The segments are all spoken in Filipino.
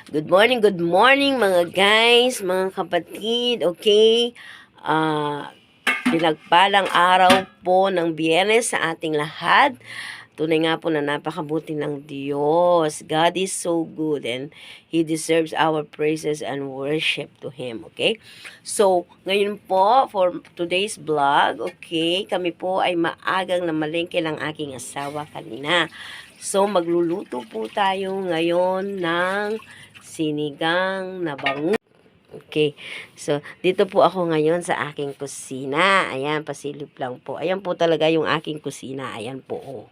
Good morning mga guys, mga kapatid, okay? Pinagpalang araw po ng Biyernes sa ating lahat. Tunay nga po na napakabuti ng Diyos. God is so good and He deserves our praises and worship to Him, okay? So, ngayon po, for today's vlog, okay, kami po ay maagang namalengke ng aking asawa kanina. So, magluluto po tayo ngayon ng sinigang na bangus. Okay. So, dito po ako ngayon sa aking kusina. Ayan, pasilip lang po. Ayan po talaga yung aking kusina. Ayan po, oh.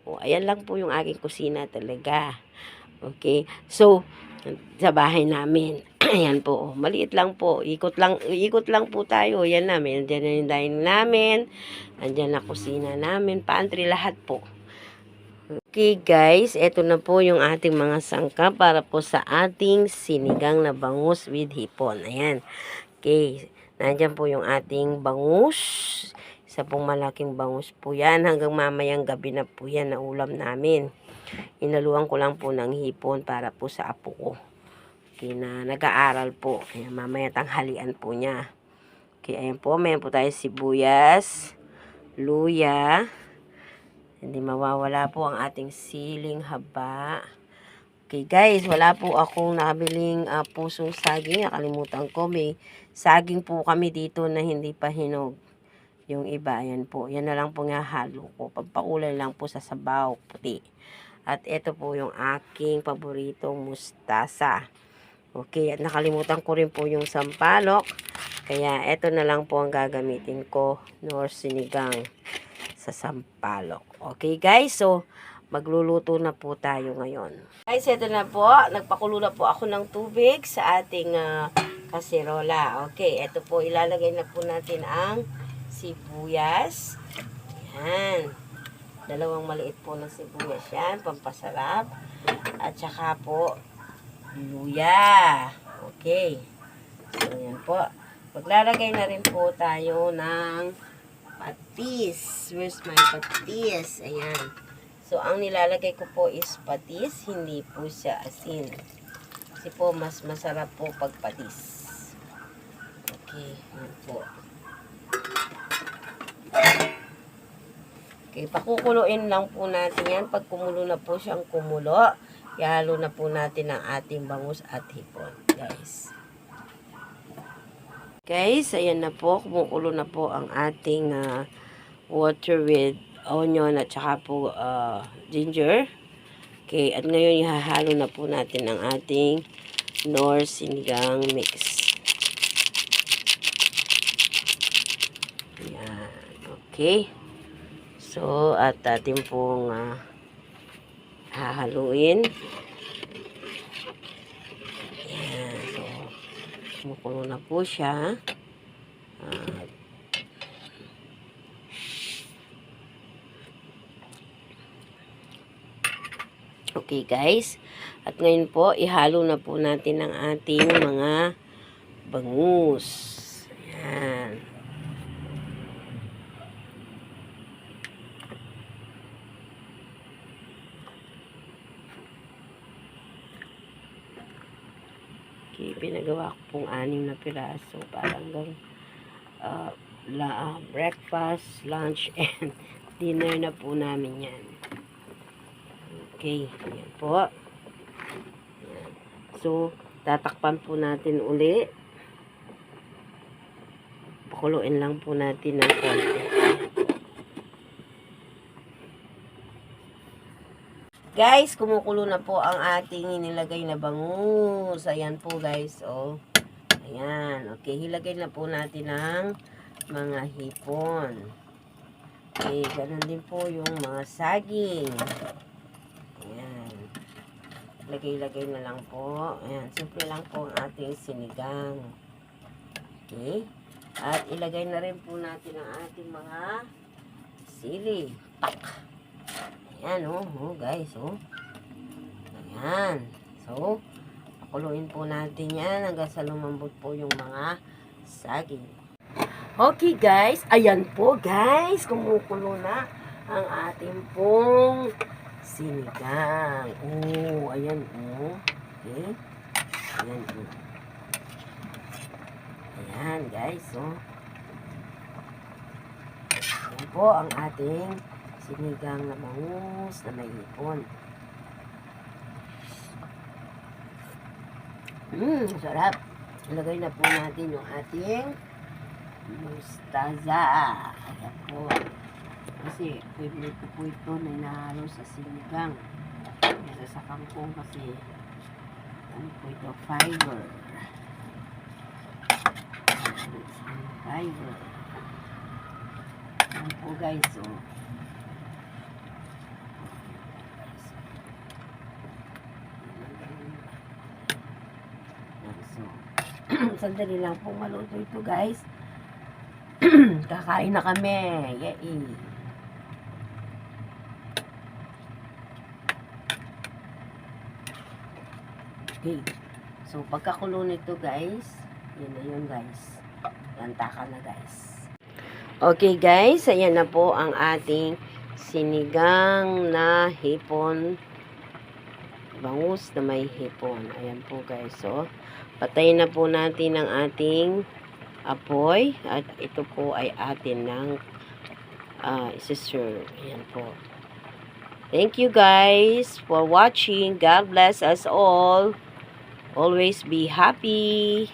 Oh, ayan lang po yung aking kusina talaga. Okay. So, sa bahay namin. Ayan po, oh. Maliit lang po. Ikot lang po tayo. Ayan na, andyan na yung dining namin. Andyan na kusina namin. Pantry, lahat po. Okay guys, eto na po yung ating mga sangkap para po sa ating sinigang na bangus with hipon. Ayan. Okay, nandyan po yung ating bangus. Isa pong malaking bangus po yan. Hanggang mamayang gabi na po yan na ulam namin. Inaluan ko lang po ng hipon para po sa apo ko. Okay, na nag-aaral po. Ayan, mamaya tanghalian po niya. Okay, ayan po. Mayan po tayo sibuyas, luya. Hindi mawawala po ang ating siling haba. Okay guys, wala po akong nabiling pusong saging. Nakalimutan ko, may saging po kami dito na hindi pa hinog. Yung iba, ayan po. Yan na lang po nga halo ko. Pampakulay lang po sa sabaw, puti. At ito po yung aking paboritong mustasa. Okay, at nakalimutan ko rin po yung sampalok. Kaya ito na lang po ang gagamitin ko, nor sinigang sa sampalok. Okay guys, so magluluto na po tayo ngayon. Guys, ito na po. Nagpakulo na po ako ng tubig sa ating kaserola. Okay, ito po. Ilalagay na po natin ang sibuyas. Yan. Dalawang maliit po na sibuyas yan. Pampasarap. At saka po, luya. Okay. So, yan po. Maglalagay na rin po tayo ng patis. Where's my patis? Ayan. So, ang nilalagay ko po is patis. Hindi po siya asin. Kasi po, mas masarap po pag patis. Okay. Ayan po. Okay. Pakukuluin lang po natin yan. Pag kumulo na po siyang kumulo, ihalo na po natin ang ating bangus at hipon. Guys. Guys, ayan na po. Kumukulo na po ang ating water with onion at saka po ginger. Okay, at ngayon ihahalo na po natin ang ating nor sinigang mix. Ayan. Okay. So, at atin pong hahaluin. Ayan. So, kumukulo na po siya. Okay guys. At ngayon po, ihalo na po natin ang ating mga bangus. Ayan. Okay, pinagawa ko pong 6 na piraso para hanggang breakfast, lunch, and dinner na po namin yan. Okay, yan po. Yan. So, tatakpan po natin uli. Pakuluin lang po natin ng konti. Guys, kumukulo na po ang ating inilagay na bangus. Ayan po guys, oh. Ayan, okay. Hilagay na po natin ang mga hipon. Okay, ganun din po yung mga saging. Ayan. Lagay-lagay na lang po. Ayan, simple lang po ang ating sinigang. Okay. At ilagay na rin po natin ang ating mga sili. Pak! Ayan, oh guys, oh. Ayan. So, pakuluin po natin yan hanggang sa lumambot po yung mga saging. Okay, guys. Ayan po, guys. Kumukulo na ang ating pong sinigang. Oh, ayan, oh. Okay. Ayan, oh. Ayan, guys, oh. Ayan po ang ating sinigang na bangus na may hipon. Sarap. Ilagay na po natin yung ating mustaza. Ayan po. Kasi favorite ko po ito na inahalo sa sinigang. Kaya sa kangkong kasi ano po ito, fiber. Fiber. Ayan po guys, oh. So, sandali lang po maluto ito guys. Kakain na kami. Yay! Okay. So, pagkakulo nito guys, yun na yun guys. Lanta ka na guys. Okay guys, ayan na po ang ating sinigang na hipon. Bangus na may hipon. Ayan po guys. So, patayin na po natin ang ating apoy. At ito po ay atin ng isi-serve. Ayan po. Thank you guys for watching. God bless us all. Always be happy.